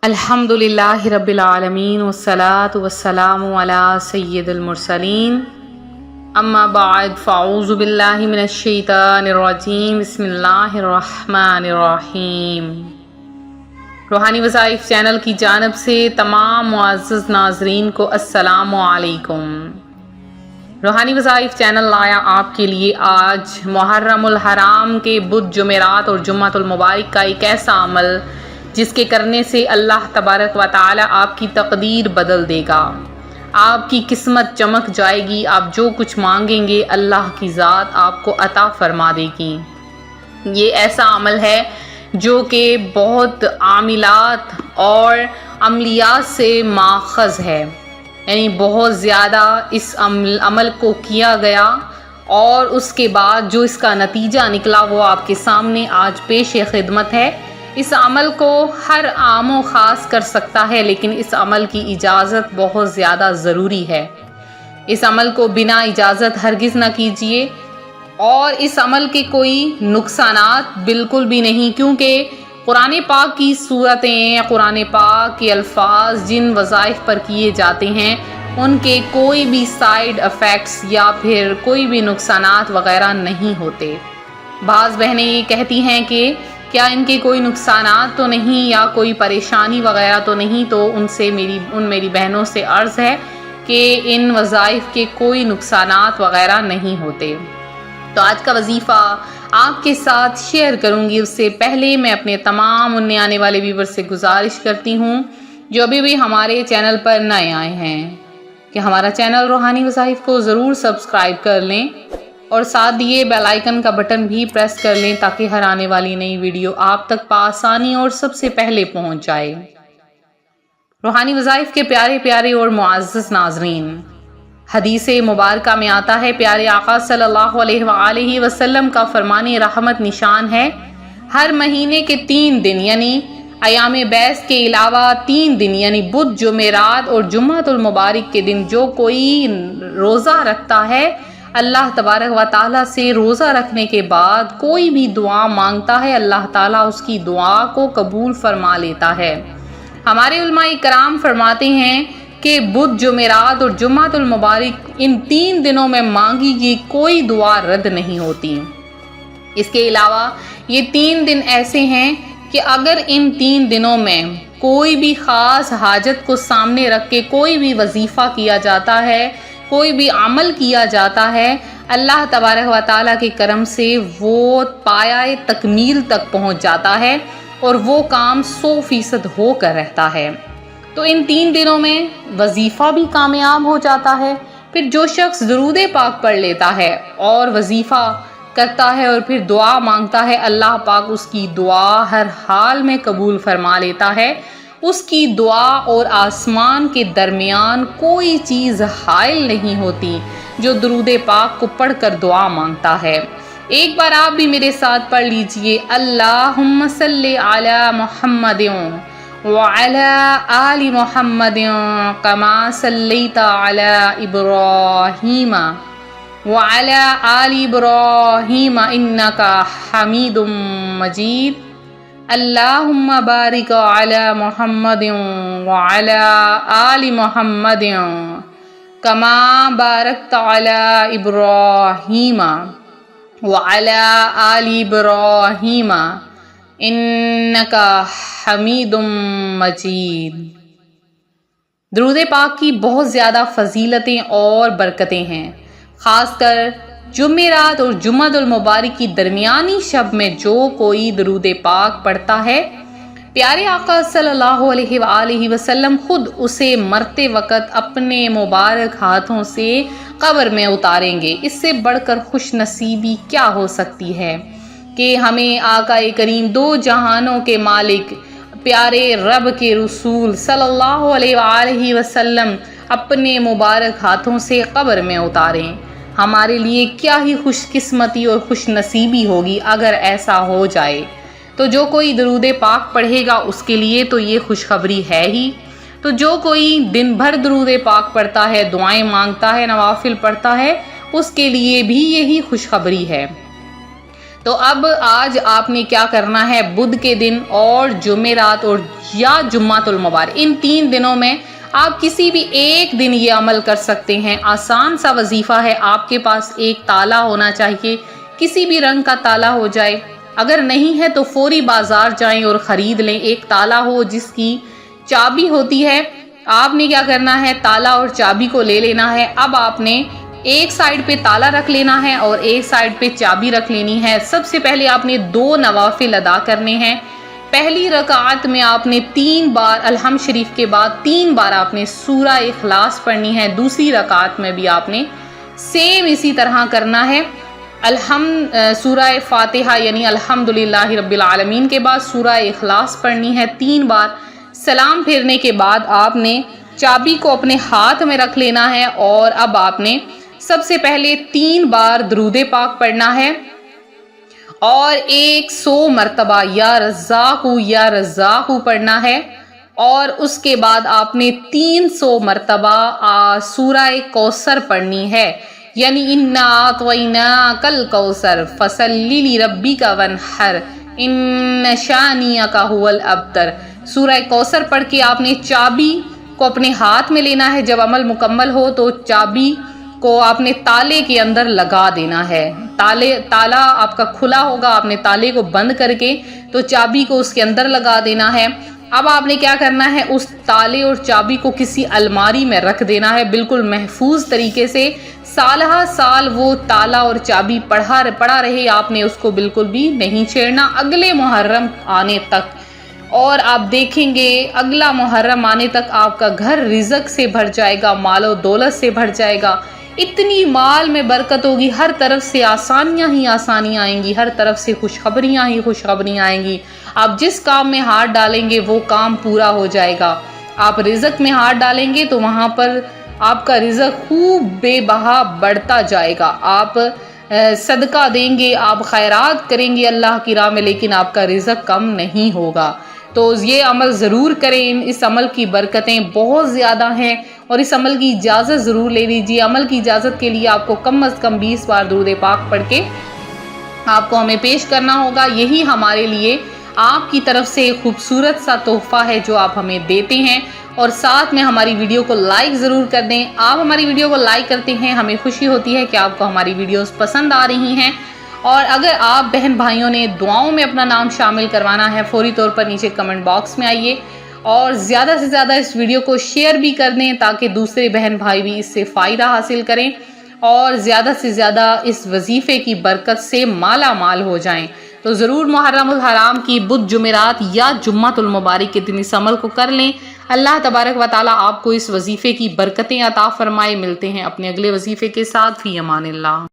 الحمد للہ رب العالمین والصلاة والسلام علی سید المرسلین اما بعد فاعوذ باللہ من الشیطان الرجیم بسم اللہ الرحمن الرحیم۔ روحانی وظائف چینل کی جانب سے تمام معزز ناظرین کو السلام علیکم۔ روحانی وظائف چینل لایا آپ کے لیے آج محرم الحرام کے بدھ جمعرات اور جمعۃ المبارک کا ایک ایسا عمل جس کے کرنے سے اللہ تبارک و تعالی آپ کی تقدیر بدل دے گا، آپ کی قسمت چمک جائے گی، آپ جو کچھ مانگیں گے اللہ کی ذات آپ کو عطا فرما دے گی۔ یہ ایسا عمل ہے جو کہ بہت عاملات اور عملیات سے ماخذ ہے، یعنی بہت زیادہ اس عمل کو کیا گیا اور اس کے بعد جو اس کا نتیجہ نکلا وہ آپ کے سامنے آج پیش خدمت ہے۔ اس عمل کو ہر عام و خاص کر سکتا ہے، لیکن اس عمل کی اجازت بہت زیادہ ضروری ہے۔ اس عمل کو بنا اجازت ہرگز نہ کیجیے، اور اس عمل کے کوئی نقصانات بالکل بھی نہیں، کیونکہ قرآن پاک کی صورتیں، قرآن پاک کے الفاظ جن وظائف پر کیے جاتے ہیں ان کے کوئی بھی سائیڈ افیکٹس یا پھر کوئی بھی نقصانات وغیرہ نہیں ہوتے۔ بعض بہنیں یہ کہتی ہیں کہ کیا ان کے کوئی نقصانات تو نہیں یا کوئی پریشانی وغیرہ تو نہیں، تو میری بہنوں سے عرض ہے کہ ان وظائف کے کوئی نقصانات وغیرہ نہیں ہوتے۔ تو آج کا وظیفہ آپ کے ساتھ شیئر کروں گی، اس سے پہلے میں اپنے تمام اننے آنے والے ویور سے گزارش کرتی ہوں جو ابھی بھی ہمارے چینل پر نئے آئے ہیں کہ ہمارا چینل روحانی وظائف کو ضرور سبسکرائب کر لیں اور ساتھ دیے بیل آئیکن کا بٹن بھی پریس کر لیں تاکہ ہر آنے والی نئی ویڈیو آپ تک بآسانی اور سب سے پہلے پہنچ جائے۔ روحانی وظائف کے پیارے پیارے اور معزز ناظرین، حدیث مبارکہ میں آتا ہے، پیارے آقا صلی اللہ علیہ وآلہ وسلم کا فرمان رحمت نشان ہے، ہر مہینے کے 3 دن یعنی ایام بیس کے علاوہ 3 دن یعنی بدھ جمعرات اور جمعۃ المبارک کے دن جو کوئی روزہ رکھتا ہے، اللہ تبارک و تعالیٰ سے روزہ رکھنے کے بعد کوئی بھی دعا مانگتا ہے، اللہ تعالیٰ اس کی دعا کو قبول فرما لیتا ہے۔ ہمارے علماء کرام فرماتے ہیں کہ بدھ جمعرات اور جمعۃ المبارک ان 3 دنوں میں مانگی گئی کوئی دعا رد نہیں ہوتی۔ اس کے علاوہ یہ 3 دن ایسے ہیں کہ اگر ان 3 دنوں میں کوئی بھی خاص حاجت کو سامنے رکھ کے کوئی بھی وظیفہ کیا جاتا ہے، کوئی بھی عمل کیا جاتا ہے، اللہ تبارک و تعالیٰ کے کرم سے وہ پایہ تکمیل تک پہنچ جاتا ہے اور وہ کام 100% ہو کر رہتا ہے۔ تو ان 3 دنوں میں وظیفہ بھی کامیاب ہو جاتا ہے۔ پھر جو شخص درود پاک پڑھ لیتا ہے اور وظیفہ کرتا ہے اور پھر دعا مانگتا ہے، اللہ پاک اس کی دعا ہر حال میں قبول فرما لیتا ہے۔ اس کی دعا اور آسمان کے درمیان کوئی چیز حائل نہیں ہوتی جو درود پاک کو پڑھ کر دعا مانگتا ہے۔ ایک بار آپ بھی میرے ساتھ پڑھ لیجئے، اللہم صلی علی محمد وعلی آل محمد کما صلیت علی ابراہیم وعلی آل ابراہیم انکا حمید مجید، اللہم بارک علی محمد وعلی آل محمد کما بارکت علی ابراہیم وعلی آل ابراہیم انکا حمید مجید۔ درود پاک کی بہت زیادہ فضیلتیں اور برکتیں ہیں، خاص کر جمعرات اور جمعۃ المبارک کی درمیانی شب میں جو کوئی درود پاک پڑھتا ہے، پیارے آقا صلی اللہ علیہ وآلہ وسلم خود اسے مرتے وقت اپنے مبارک ہاتھوں سے قبر میں اتاریں گے۔ اس سے بڑھ کر خوش نصیبی کیا ہو سکتی ہے کہ ہمیں آقا کریم 2 جہانوں کے مالک پیارے رب کے رسول صلی اللہ علیہ وآلہ وسلم اپنے مبارک ہاتھوں سے قبر میں اتاریں۔ ہمارے لیے کیا ہی خوش قسمتی اور خوش نصیبی ہوگی اگر ایسا ہو جائے۔ تو جو کوئی درود پاک پڑھے گا اس کے لیے تو یہ خوشخبری ہے ہی۔ تو جو کوئی دن بھر درود پاک پڑھتا ہے، دعائیں مانگتا ہے، نوافل پڑھتا ہے، اس کے لیے بھی یہی خوشخبری ہے۔ تو اب آج آپ نے کیا کرنا ہے، بدھ کے دن اور جمعرات اور یا جمعۃ المبارک، ان 3 دنوں میں آپ کسی بھی ایک دن یہ عمل کر سکتے ہیں۔ آسان سا وظیفہ ہے، آپ کے پاس ایک تالا ہونا چاہیے، کسی بھی رنگ کا تالا ہو جائے، اگر نہیں ہے تو فوری بازار جائیں اور خرید لیں، ایک تالا ہو جس کی چابی ہوتی ہے۔ آپ نے کیا کرنا ہے، تالا اور چابی کو لے لینا ہے۔ اب آپ نے ایک سائیڈ پہ تالا رکھ لینا ہے اور ایک سائیڈ پہ چابی رکھ لینی ہے۔ سب سے پہلے آپ نے 2 نوافل ادا کرنے ہیں۔ پہلی رکعت میں آپ نے 3 بار الحمد شریف کے بعد 3 بار آپ نے سورہ اخلاص پڑھنی ہے۔ دوسری رکعت میں بھی آپ نے سیم اسی طرح کرنا ہے۔ سورہ فاتحہ یعنی الحمدللہ رب العالمین کے بعد سورہ اخلاص پڑھنی ہے 3 بار۔ سلام پھیرنے کے بعد آپ نے چابی کو اپنے ہاتھ میں رکھ لینا ہے اور اب آپ نے سب سے پہلے 3 بار درود پاک پڑھنا ہے اور 100 مرتبہ یا رزاق پڑھنا ہے، اور اس کے بعد آپ نے 300 مرتبہ سورہ کوثر پڑھنی ہے، یعنی انا اعطیناک الکوثر فصلی لربک وانحر ان شانئک ھو الابتر۔ سورہ کوثر پڑھ کے آپ نے چابی کو اپنے ہاتھ میں لینا ہے۔ جب عمل مکمل ہو تو چابی کو آپ نے تالے کے اندر لگا دینا ہے۔ تالا آپ کا کھلا ہوگا، آپ نے تالے کو بند کر کے تو چابی کو اس کے اندر لگا دینا ہے۔ اب آپ نے کیا کرنا ہے، اس تالے اور چابی کو کسی الماری میں رکھ دینا ہے، بالکل محفوظ طریقے سے، سالہ سال وہ تالا اور چابی پڑا رہے، آپ نے اس کو بالکل بھی نہیں چھیڑنا اگلے محرم آنے تک۔ اور آپ دیکھیں گے اگلا محرم آنے تک آپ کا گھر رزق سے بھر جائے گا، مال و دولت سے بھر جائے گا، اتنی مال میں برکت ہوگی، ہر طرف سے آسانیاں ہی آسانیاں آئیں گی، ہر طرف سے خوشخبریاں ہی خوشخبریاں آئیں گی۔ آپ جس کام میں ہاتھ ڈالیں گے وہ کام پورا ہو جائے گا۔ آپ رزق میں ہاتھ ڈالیں گے تو وہاں پر آپ کا رزق خوب بے بہا بڑھتا جائے گا۔ آپ صدقہ دیں گے، آپ خیرات کریں گے اللہ کی راہ میں، لیکن آپ کا رزق کم نہیں ہوگا۔ تو یہ عمل ضرور کریں، اس عمل کی برکتیں بہت زیادہ ہیں، اور اس عمل کی اجازت ضرور لے لیجیے۔ عمل کی اجازت کے لیے آپ کو کم از کم 20 بار درود پاک پڑھ کے آپ کو ہمیں پیش کرنا ہوگا۔ یہی ہمارے لیے آپ کی طرف سے ایک خوبصورت سا تحفہ ہے جو آپ ہمیں دیتے ہیں، اور ساتھ میں ہماری ویڈیو کو لائک ضرور کر دیں۔ آپ ہماری ویڈیو کو لائک کرتے ہیں، ہمیں خوشی ہوتی ہے کہ آپ کو ہماری ویڈیوز پسند آ رہی ہیں۔ اور اگر آپ بہن بھائیوں نے دعاؤں میں اپنا نام شامل کروانا ہے، فوری طور پر نیچے کمنٹ باکس میں آئیے اور زیادہ سے زیادہ اس ویڈیو کو شیئر بھی کر دیں تاکہ دوسرے بہن بھائی بھی اس سے فائدہ حاصل کریں اور زیادہ سے زیادہ اس وظیفے کی برکت سے مالا مال ہو جائیں۔ تو ضرور محرم الحرام کی بدھ جمعرات یا جمعۃ المبارک کے دن اس عمل کو کر لیں۔ اللہ تبارک و تعالیٰ آپ کو اس وظیفے کی برکتیں عطا فرمائے۔ ملتے ہیں اپنے اگلے وظیفے کے ساتھ، فی امان اللہ۔